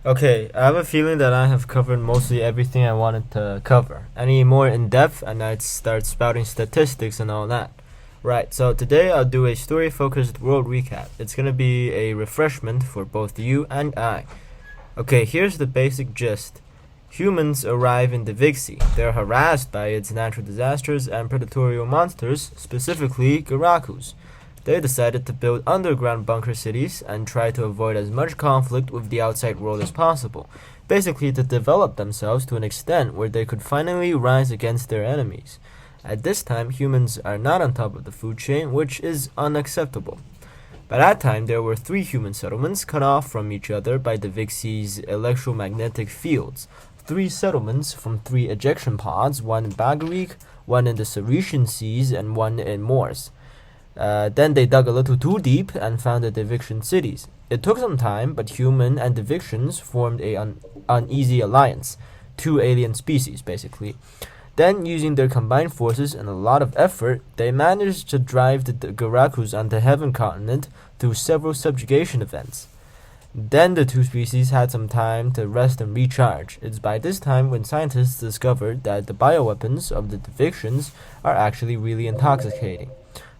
Okay, I have a feeling that I have covered mostly everything I wanted to cover. Any more in depth, and I'd start spouting statistics and all that. Right, so today I'll do a story focused world recap. It's gonna be a refreshment for both you and I. Okay, here's the basic gist. Humans arrive in the Vixie. They're harassed by its natural disasters and predatory monsters, specifically Garakus. They decided to build underground bunker cities and try to avoid as much conflict with the outside world as possible, basically to develop themselves to an extent where they could finally rise against their enemies. At this time, humans are not on top of the food chain, which is unacceptable. By that time, there were three human settlements cut off from each other by the Vixie's electromagnetic fields. Three settlements from three ejection pods, one in Bagarik, one in the Saretian Seas, and one in Morse. Then they dug a little too deep and founded the Eviction cities. It took some time, but human and Evictions formed a uneasy alliance. Two alien species, basically. Then, using their combined forces and a lot of effort, they managed to drive the Garakus onto Heaven continent through several subjugation events. Then the two species had some time to rest and recharge. It's by this time when scientists discovered that the bioweapons of the Evictions are actually really intoxicating.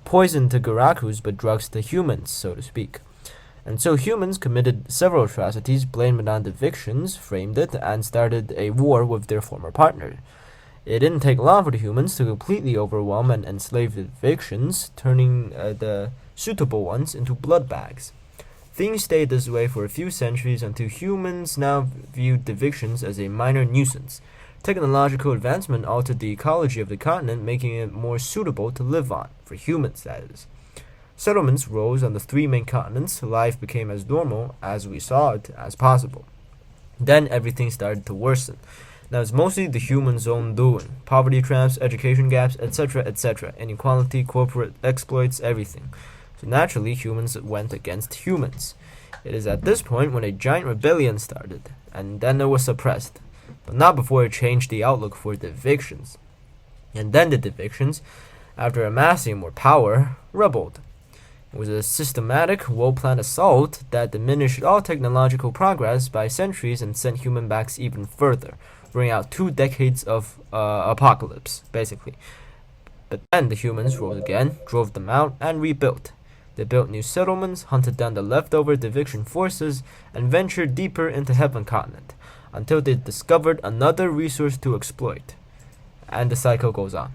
Poison to Garakus, but drugs to humans, so to speak. And so humans committed several atrocities, blamed it on the Evictions, framed it, and started a war with their former partner. It didn't take long for the humans to completely overwhelm and enslave the Evictions, turning the suitable ones into blood bags. Things stayed this way for a few centuries until humans now viewed the Evictions as a minor nuisance. Technological advancement altered the ecology of the continent, making it more suitable to live on, for humans that is. Settlements rose on the three main continents, life became as normal as we saw it as possible. Then everything started to worsen. Now it's mostly the humans' own doing. Poverty traps, education gaps, etc., etc., inequality, corporate exploits, everything. So naturally, humans went against humans. It is at this point when a giant rebellion started, and then it was suppressed. But not before it changed the outlook for the Evictions. And then the Evictions, after amassing more power, rebelled. It was a systematic, well-planned assault that diminished all technological progress by centuries and sent human backs even further, bringing out 2 decades of apocalypse, basically. But then the humans rose again, drove them out, and rebuilt. They built new settlements, hunted down the leftover Eviction forces, and ventured deeper into Heaven continent, until they discovered another resource to exploit. And the cycle goes on.